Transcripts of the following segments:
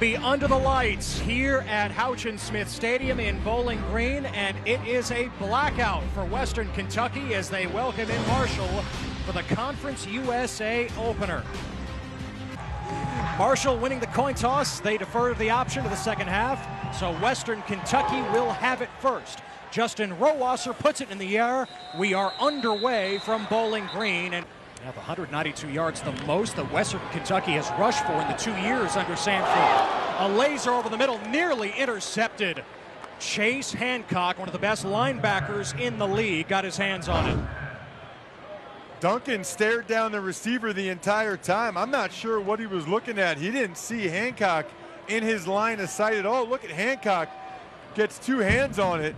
be under the lights here at Houchin-Smith Stadium in Bowling Green, and it is a blackout for Western Kentucky as they welcome in Marshall for the Conference USA opener. Marshall winning the coin toss. They defer the option to the second half, so Western Kentucky will have it first. Justin Rowasser puts it in the air. We are underway from Bowling Green, and have 192 yards, the most that Western Kentucky has rushed for in the 2 years under Sanford. A laser over the middle, nearly intercepted. Chase Hancock, one of the best linebackers in the league, got his hands on it. Duncan stared down the receiver the entire time. I'm not sure what he was looking at. He didn't see Hancock in his line of sight at all. Look at Hancock, gets two hands on it.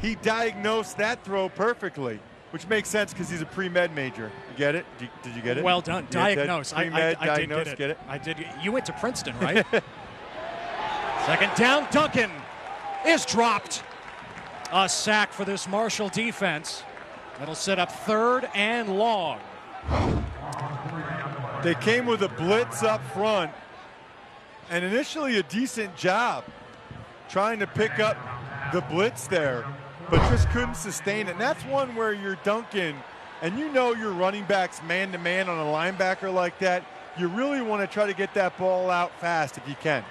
He diagnosed that throw perfectly, which makes sense because he's a pre-med major. You get it? Did you get it? Well done. Diagnose. Pre-med, I did get it. I did. You went to Princeton, right? Second down. Duncan is dropped. A sack for this Marshall defense. That'll set up third and long. They came with a blitz up front, and initially a decent job trying to pick up the blitz there, but just couldn't sustain it. And that's one where you're Duncan, and you know your running back's man-to-man on a linebacker like that. You really want to try to get that ball out fast if you can.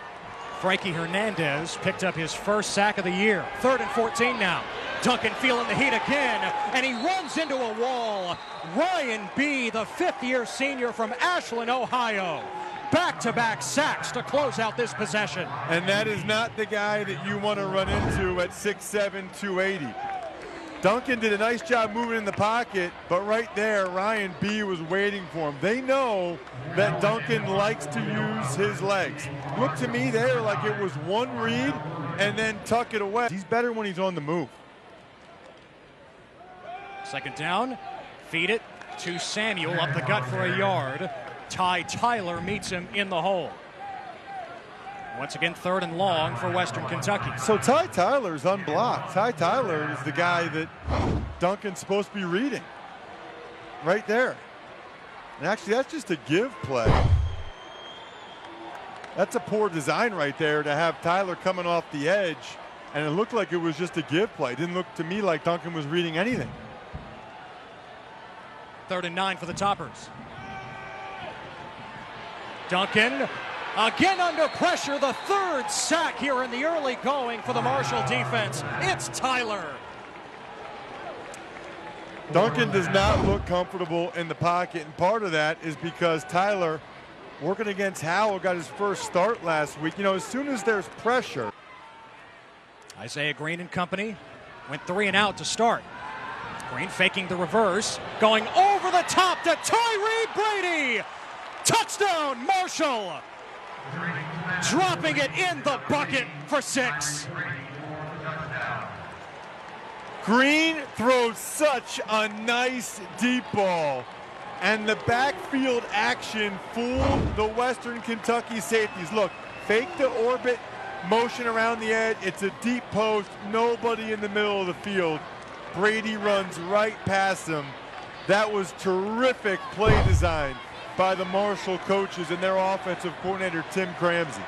Frankie Hernandez picked up his first sack of the year. 3rd and 14 now. Duncan feeling the heat again, and he runs into a wall. Ryan B., the fifth-year senior from Ashland, Ohio. Back-to-back sacks to close out this possession. And that is not the guy that you want to run into at 6'7", 280. Duncan did a nice job moving in the pocket, but right there, Ryan B. was waiting for him. They know that Duncan likes to use his legs. Looked to me there like it was one read and then tuck it away. He's better when he's on the move. Second down, feed it to Samuel up the gut for a yard. Ty Tyler meets him in the hole. Once again, 3rd and long for Western Kentucky. So Ty Tyler's unblocked. Ty Tyler is the guy that Duncan's supposed to be reading. Right there. And actually, that's just a give play. That's a poor design right there to have Tyler coming off the edge, and it looked like it was just a give play. It didn't look to me like Duncan was reading anything. 3rd and 9 for the Toppers. Duncan again under pressure, the 3rd sack here in the early going for the Marshall defense. It's Tyler. Duncan does not look comfortable in the pocket, and part of that is because Tyler, working against Howell, got his first start last week. You know, as soon as there's pressure. Isaiah Green and company went 3 and out to start. Green faking the reverse, going over the top to Tyree Brady. Touchdown, Marshall! Dropping it in the bucket for 6. Green throws such a nice deep ball, and the backfield action fooled the Western Kentucky safeties. Look, fake the orbit motion around the edge. It's a deep post, nobody in the middle of the field. Brady runs right past him. That was terrific play design by the Marshall coaches and their offensive coordinator, Tim Cramsey.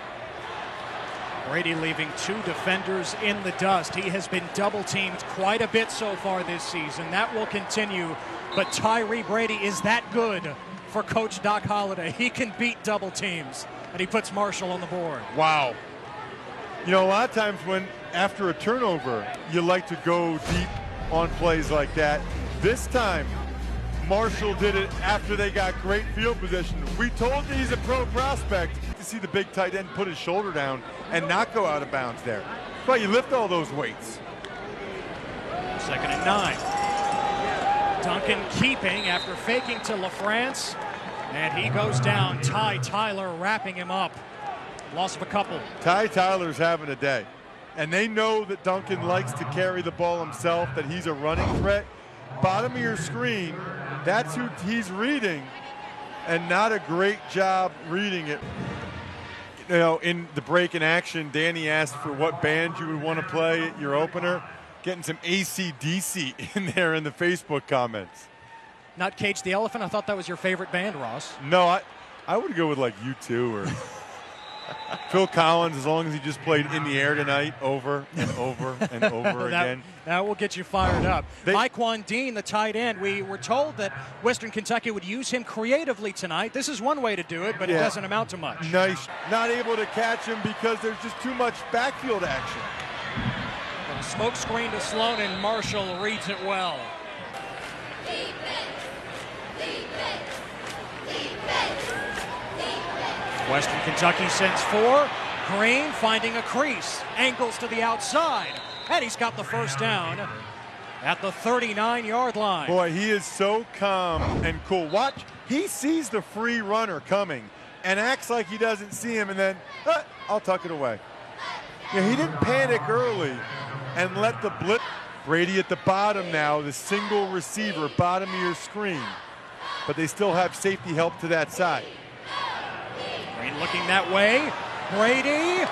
Brady leaving 2 defenders in the dust. He has been double-teamed quite a bit so far this season. That will continue, but Tyree Brady is that good for Coach Doc Holliday. He can beat double teams, and he puts Marshall on the board. Wow. You know, a lot of times when, after a turnover, you like to go deep on plays like that. This time, Marshall did it after they got great field position. We told you he's a pro prospect. To see the big tight end put his shoulder down and not go out of bounds there. That's why you lift all those weights. 2nd and 9. Duncan keeping after faking to LaFrance, and he goes down. Ty Tyler wrapping him up. Loss of a couple. Ty Tyler's having a day. And they know that Duncan likes to carry the ball himself, that he's a running threat. Bottom of your screen, that's who he's reading, and not a great job reading it. You know, in the break in action, Danny asked for what band you would want to play at your opener. Getting some AC/DC in there in the Facebook comments. Not Cage the Elephant? I thought that was your favorite band, Ross. No, I would go with like U2 or Phil Collins, as long as he just played in the air tonight over and over and over again. That will get you fired up. Mike Dean, the tight end, we were told that Western Kentucky would use him creatively tonight. This is one way to do it, but it doesn't amount to much. Nice. Not able to catch him because there's just too much backfield action. Smoke screen to Sloan, and Marshall reads it well. Western Kentucky sends 4. Green finding a crease, angles to the outside, and he's got the first down at the 39-yard line. Boy, he is so calm and cool. Watch, he sees the free runner coming and acts like he doesn't see him, and then, I'll tuck it away. Yeah, he didn't panic early and let the blitz. Brady at the bottom now, the single receiver, bottom of your screen. But they still have safety help to that side. Green looking that way. Brady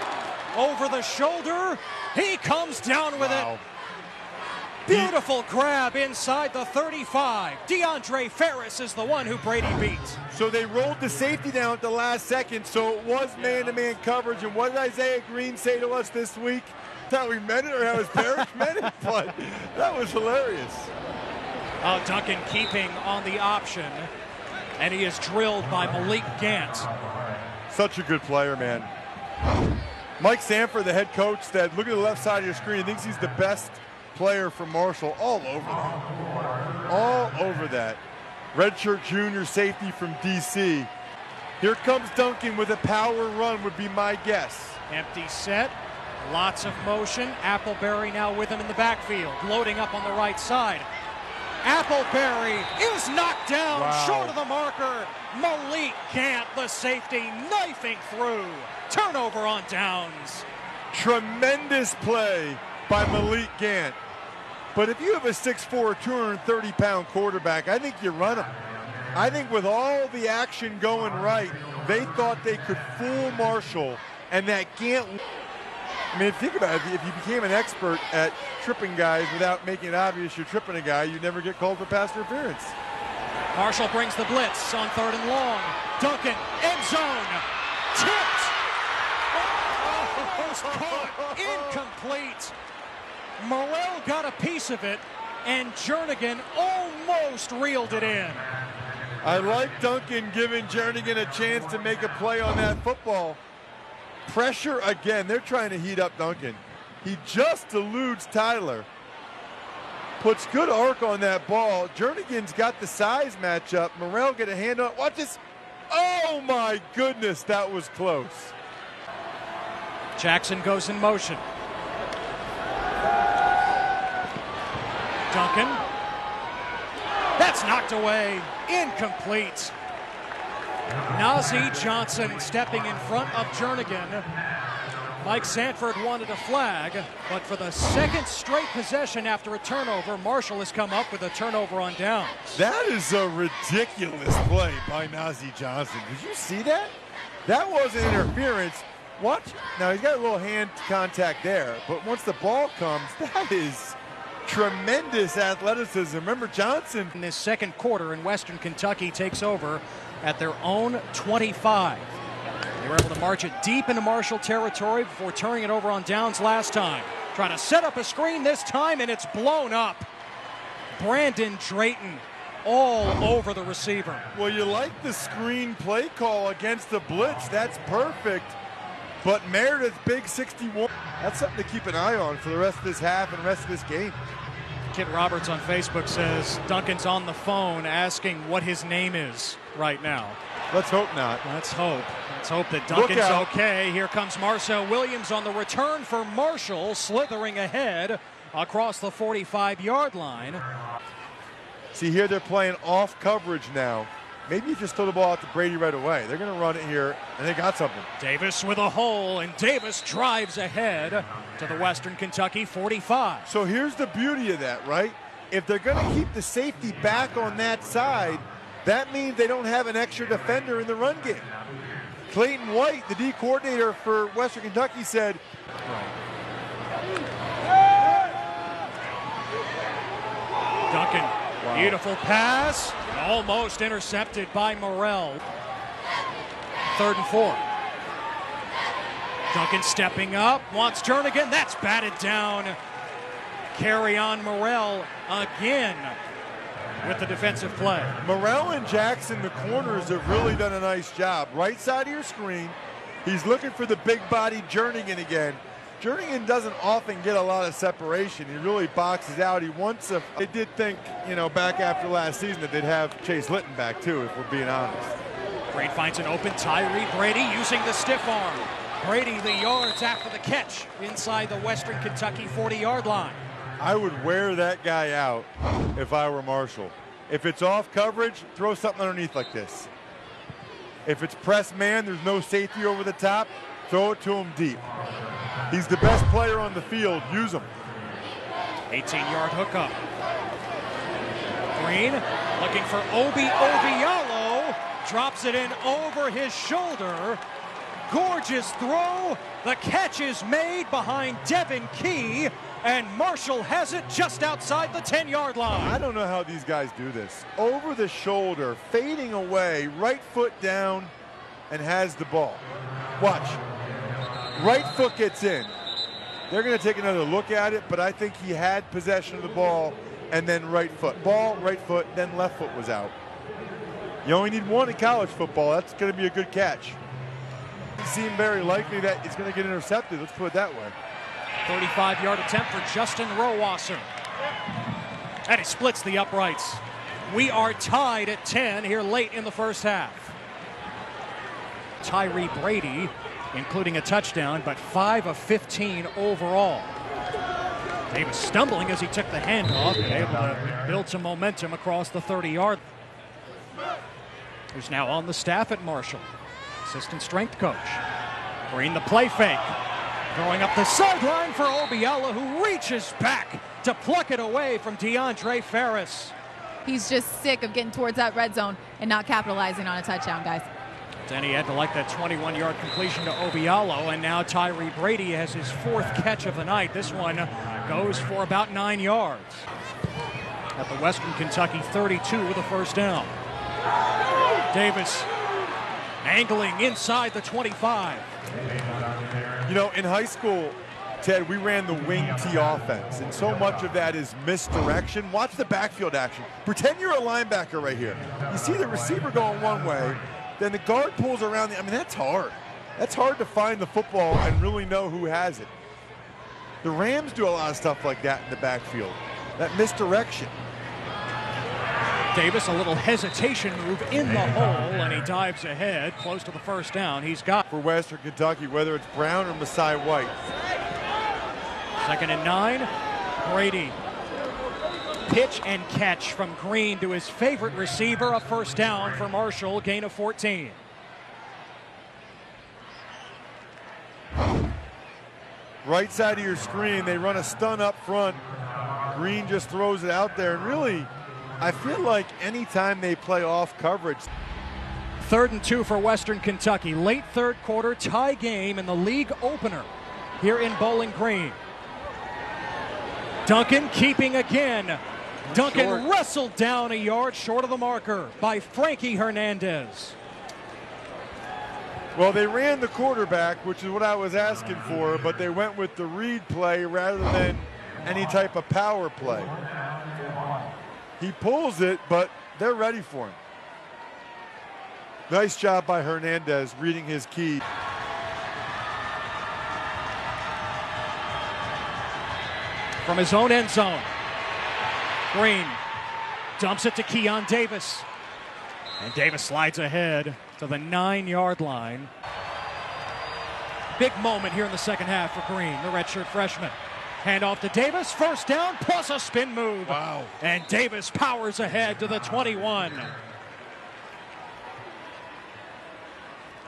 over the shoulder. He comes down with it. Beautiful grab inside the 35. DeAndre Ferris is the one who Brady beats. So they rolled the safety down at the last second, so it was man-to-man coverage. And what did Isaiah Green say to us this week? How he meant it or how his parents meant it, but that was hilarious. Oh, Duncan keeping on the option, and he is drilled by Malik Gant. Such a good player, man. Mike Sanford, the head coach, said, look at the left side of your screen. He thinks he's the best player for Marshall. All over that. All over that. Redshirt junior safety from D.C. Here comes Duncan with a power run would be my guess. Empty set. Lots of motion. Appleberry now with him in the backfield, loading up on the right side. Appleberry is knocked down short of the marker. Malik Gant, the safety, knifing through. Turnover on downs. Tremendous play by Malik Gant. But if you have a 6'4", 230-pound quarterback, I think you run him. I think with all the action going right, they thought they could fool Marshall, and that Gant. I mean, think about it. If you became an expert at tripping guys without making it obvious you're tripping a guy, you'd never get called for pass interference. Marshall brings the blitz on 3rd and long. Duncan, end zone, tipped. Caught, incomplete. Morrell got a piece of it, and Jernigan almost reeled it in. I like Duncan giving Jernigan a chance to make a play on that football. Pressure again. They're trying to heat up Duncan. He just eludes Tyler. Puts good arc on that ball. Jernigan's got the size matchup. Morrell get a hand on it. Watch this. Oh my goodness, that was close. Jackson goes in motion. Duncan. That's knocked away. Incomplete. Nazi Johnson stepping in front of Jernigan. Mike Sanford wanted a flag, but for the second straight possession after a turnover, Marshall has come up with a turnover on downs. That is a ridiculous play by Nazi Johnson. Did you see that? That wasn't interference. Watch. Now, he's got a little hand contact there, but once the ball comes, that is tremendous athleticism. Remember, Johnson. In this second quarter, and Western Kentucky takes over at their own 25. They were able to march it deep into Marshall territory before turning it over on downs last time. Trying to set up a screen this time, and it's blown up. Brandon Drayton all over the receiver. Well, you like the screen play call against the blitz. That's perfect. But Meredith, big 61. That's something to keep an eye on for the rest of this half and the rest of this game. Kit Roberts on Facebook says Duncan's on the phone asking what his name is right now. Let's hope not. Let's hope. Let's hope that Duncan's okay. Here comes Marcel Williams on the return for Marshall, slithering ahead across the 45-yard line. See, here they're playing off coverage now. Maybe you just throw the ball out to Brady right away. They're going to run it here, and they got something. Davis with a hole, and Davis drives ahead to the Western Kentucky 45. So here's the beauty of that, right? If they're going to keep the safety back on that side, that means they don't have an extra defender in the run game. Clayton White, the D coordinator for Western Kentucky, said, Duncan, beautiful pass, almost intercepted by Morrell. 3rd and 4. Duncan stepping up, wants Jernigan. That's batted down. Carry on Morrell again with the defensive play. Morrell and Jackson, the corners, have really done a nice job. Right side of your screen, he's looking for the big body Jernigan again. Jernigan doesn't often get a lot of separation. He really boxes out. He wants a. They did think, back after last season that they'd have Chase Litton back too, if we're being honest. Green finds an open Tyree Brady using the stiff arm. Brady the yards after the catch inside the Western Kentucky 40-yard line. I would wear that guy out if I were Marshall. If it's off coverage, throw something underneath like this. If it's press man, there's no safety over the top, throw it to him deep. He's the best player on the field. Use him. 18-yard hookup. Green looking for Obi Obialo. Drops it in over his shoulder. Gorgeous throw. The catch is made behind Devin Key. And Marshall has it just outside the 10-yard line. I don't know how these guys do this. Over the shoulder, fading away, right foot down, and has the ball. Watch. Right foot gets in. They're going to take another look at it, but I think he had possession of the ball and then right foot. Ball, right foot, then left foot was out. You only need one in college football. That's going to be a good catch. It seems very likely that it's going to get intercepted. Let's put it that way. 35-yard attempt for Justin Rowasser. And he splits the uprights. We are tied at 10 here late in the first half. Tyree Brady, including a touchdown, but 5 of 15 overall. Davis stumbling as he took the handoff and able to build some momentum across the 30-yard. Who's now on the staff at Marshall. Assistant strength coach. Green the play fake. Throwing up the sideline for Obiala, who reaches back to pluck it away from DeAndre Ferris. He's just sick of getting towards that red zone and not capitalizing on a touchdown, guys. Denny had to like that 21-yard completion to Obialo, and now Tyree Brady has his 4th catch of the night. This one goes for about 9 yards. At the Western Kentucky 32 with a first down. Davis angling inside the 25. In high school, Ted, we ran the wing T offense, and so much of that is misdirection. Watch the backfield action. Pretend you're a linebacker right here. You see the receiver going one way, then the guard pulls around. That's hard. That's hard to find the football and really know who has it. The Rams do a lot of stuff like that in the backfield, that misdirection. Davis, a little hesitation move in the hole, and he dives ahead, close to the first down. He's got for Western Kentucky, whether it's Brown or Masai White. 2nd and 9. Brady. Pitch and catch from Green to his favorite receiver. A first down for Marshall, gain of 14. Right side of your screen, they run a stun up front. Green just throws it out there, and really, I feel like anytime they play off coverage. 3rd and 2 for Western Kentucky. Late third quarter, tie game in the league opener here in Bowling Green. Duncan keeping again. Duncan wrestled down a yard short of the marker by Frankie Hernandez. Well, they ran the quarterback, which is what I was asking for, but they went with the read play rather than any type of power play. He pulls it, but they're ready for him. Nice job by Hernandez reading his key. From his own end zone, Green dumps it to Keon Davis. And Davis slides ahead to the 9-yard line. Big moment here in the second half for Green, the redshirt freshman. Handoff to Davis, first down, plus a spin move. Wow. And Davis powers ahead to the 21.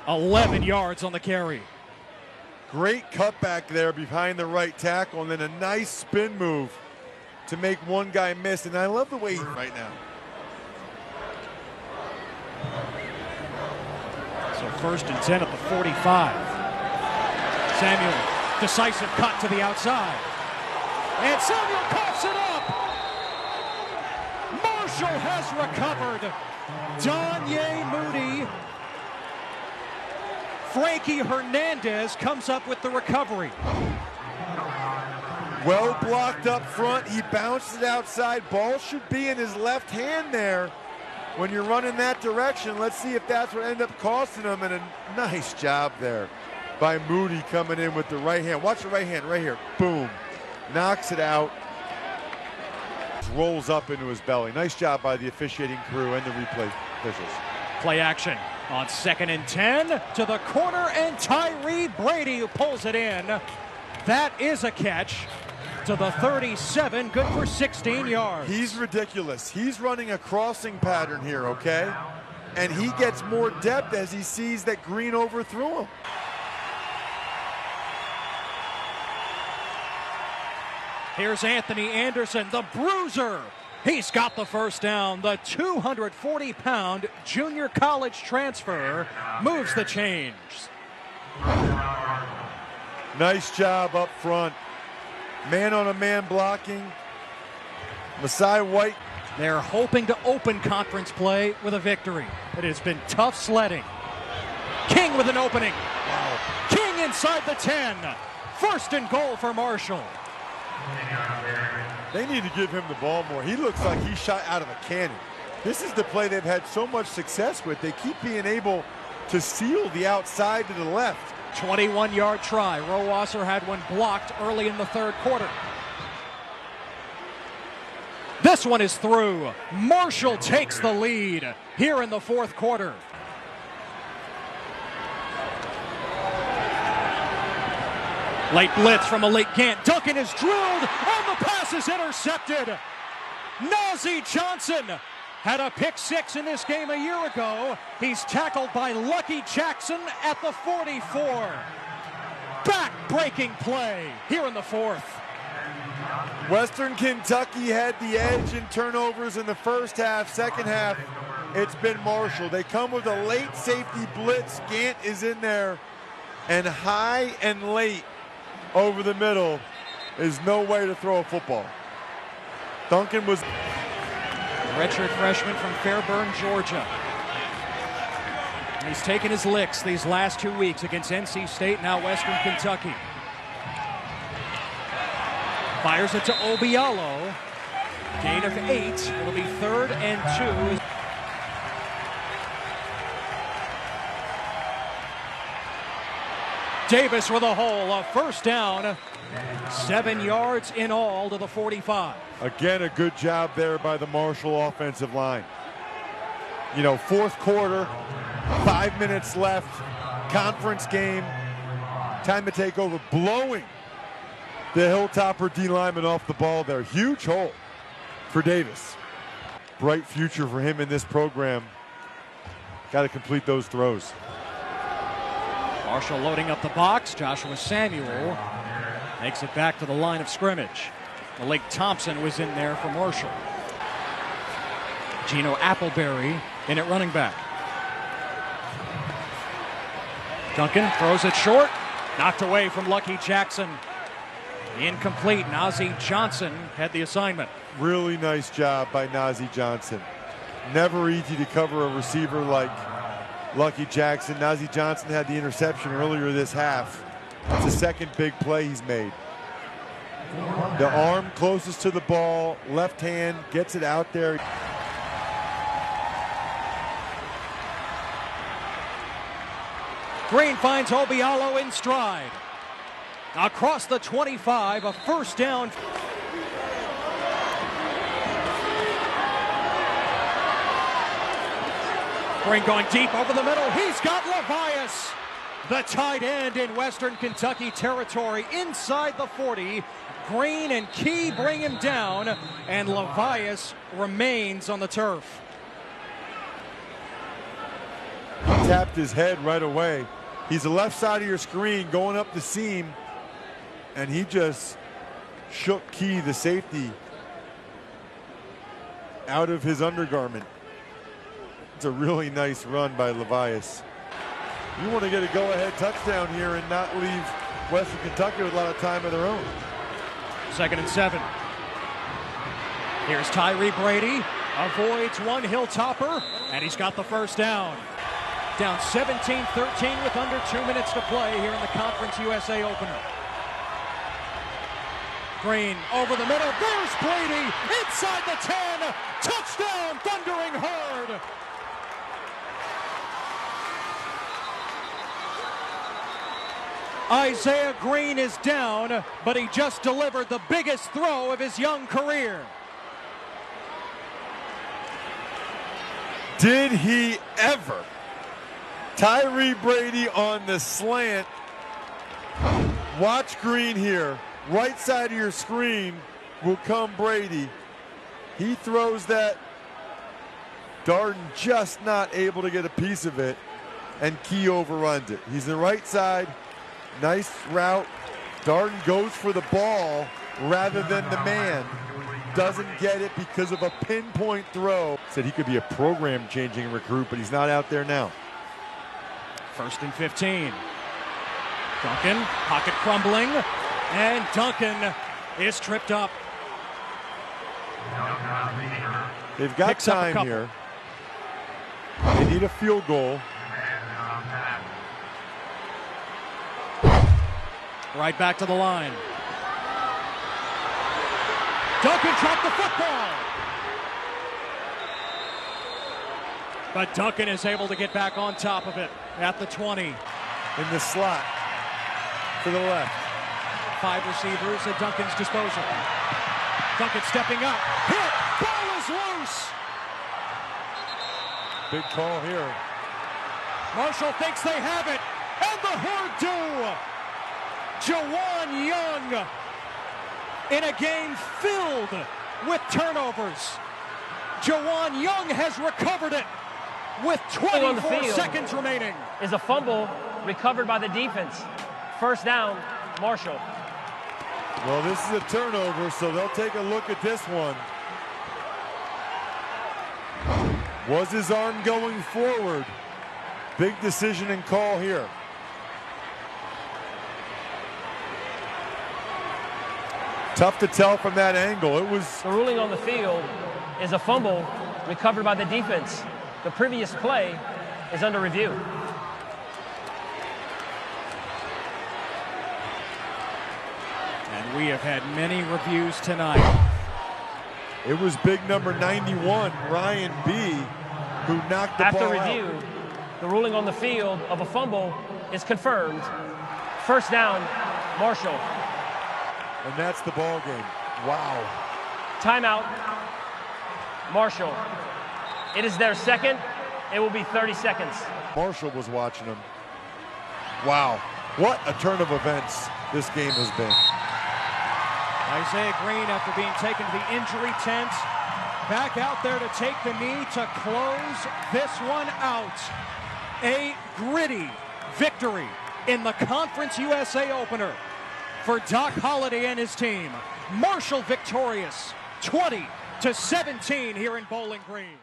11 yards on the carry. Great cutback there behind the right tackle, and then a nice spin move to make one guy miss. And I love the way he's right now. So 1st and 10 at the 45. Samuel, decisive cut to the outside. And Samuel coughs it up. Marshall has recovered. Donye Moody Frankie Hernandez comes up with the recovery. Well blocked up front. He bounced it outside. Ball should be in his left hand there when you're running that direction. Let's see if that's what ended up costing him. And a nice job there by Moody coming in with the right hand. Watch the right hand right here. Boom. Knocks it out. Rolls up into his belly. Nice job by the officiating crew and the replay officials. Play action on 2nd and 10 to the corner, and Tyree Brady pulls it in. That is a catch to the 37, good for 16 yards. He's ridiculous. He's running a crossing pattern here, okay? And he gets more depth as he sees that Green overthrew him. Here's Anthony Anderson, the bruiser. He's got the first down. The 240-pound junior college transfer moves the chains. Nice job up front. Man-on-a-man blocking. Masai White. They're hoping to open conference play with a victory. It has been tough sledding. King with an opening. Wow. King inside the 10. 1st and goal for Marshall. They need to give him the ball more. He looks like he shot out of a cannon. This is the play they've had so much success with. They keep being able to seal the outside to the left. 21-yard try. Rohrwasser had one blocked early in the 3rd quarter. This one is through. Marshall takes the lead here in the 4th quarter. Late blitz from Malik Gant. Duncan is drilled, and the pass is intercepted. Nazeeh Johnson had a pick 6 in this game a year ago. He's tackled by Lucky Jackson at the 44. Back-breaking play here in the 4th. Western Kentucky had the edge in turnovers in the first half. Second half, it's been Marshall. They come with a late safety blitz. Gant is in there, and high and late over the middle is no way to throw a football. Duncan was Redshirt freshman from Fairburn, Georgia. He's taken his licks these last 2 weeks against NC State, now Western Kentucky. Fires it to Obialo. Gain of 8. It'll be 3rd and 2. Davis with a hole, a first down. 7 yards in all to the 45. again a good job there by the Marshall offensive line. You know, 4th quarter, 5 minutes left, conference game, time to take over, blowing the Hilltopper D lineman off the ball there. Huge hole for Davis. Bright future for him in this program. Got to complete those throws. Marshall loading up the box. Joshua Samuel makes it back to the line of scrimmage. Malik Thompson was in there for Marshall. Gino Appleberry in at running back. Duncan throws it short. Knocked away from Lucky Jackson. Incomplete. Nazeeh Johnson had the assignment. Really nice job by Nazeeh Johnson. Never easy to cover a receiver like Lucky Jackson. Nazeeh Johnson had the interception earlier this half. It's the second big play he's made. The arm closest to the ball, left hand, gets it out there. Green finds Obialo in stride. Across the 25, a first down. Green going deep over the middle. He's got Levias, the tight end in Western Kentucky territory, inside the 40. Green and Key bring him down, and Levias remains on the turf. He tapped his head right away. He's the left side of your screen going up the seam, and he just shook Key, the safety, out of his undergarment. It's a really nice run by Levias. You want to get a go-ahead touchdown here and not leave Western Kentucky with a lot of time of their own. 2nd and 7. Here's Tyree Brady. Avoids one Hilltopper, and he's got the first down. down 17-13 with under 2 minutes to play here in the Conference USA opener. Green over the middle. There's Brady inside the 10. Touchdown, Thundering Herd. Isaiah Green is down, but he just delivered the biggest throw of his young career. Did he ever? Tyree Brady on the slant. Watch Green here. Right side of your screen will come Brady. He throws that. Darden just not able to get a piece of it, and Key overruns it. He's the right side. Nice route. Darden goes for the ball rather than the man. Doesn't get it because of a pinpoint throw. Said he could be a program-changing recruit, but he's not out there now. 1st and 15. Duncan, pocket crumbling, and Duncan is tripped up. They've got time here. They need a field goal. Right back to the line. Duncan dropped the football. But Duncan is able to get back on top of it at the 20. In the slot to the left. 5 receivers at Duncan's disposal. Duncan stepping up. Hit. Ball is loose. Big call here. Marshall thinks they have it. And the Herd do. Jawan Young in a game filled with turnovers. Jawan Young has recovered it with 24 seconds remaining. Is a fumble recovered by the defense. 1st down, Marshall. Well, this is a turnover, so they'll take a look at this one. Was his arm going forward? Big decision and call here. Tough to tell from that angle. It was. The ruling on the field is a fumble recovered by the defense. The previous play is under review. And we have had many reviews tonight. It was big number 91, Ryan B., who knocked the ball out. After review, the ruling on the field of a fumble is confirmed. 1st down, Marshall. And that's the ball game. Wow. Timeout, Marshall. It is their second. It will be 30 seconds. Marshall was watching him. Wow. What a turn of events this game has been. Isaiah Green, after being taken to the injury tent, back out there to take the knee to close this one out. A gritty victory in the Conference USA opener for Doc Holliday and his team. Marshall victorious, 20-17 here in Bowling Green.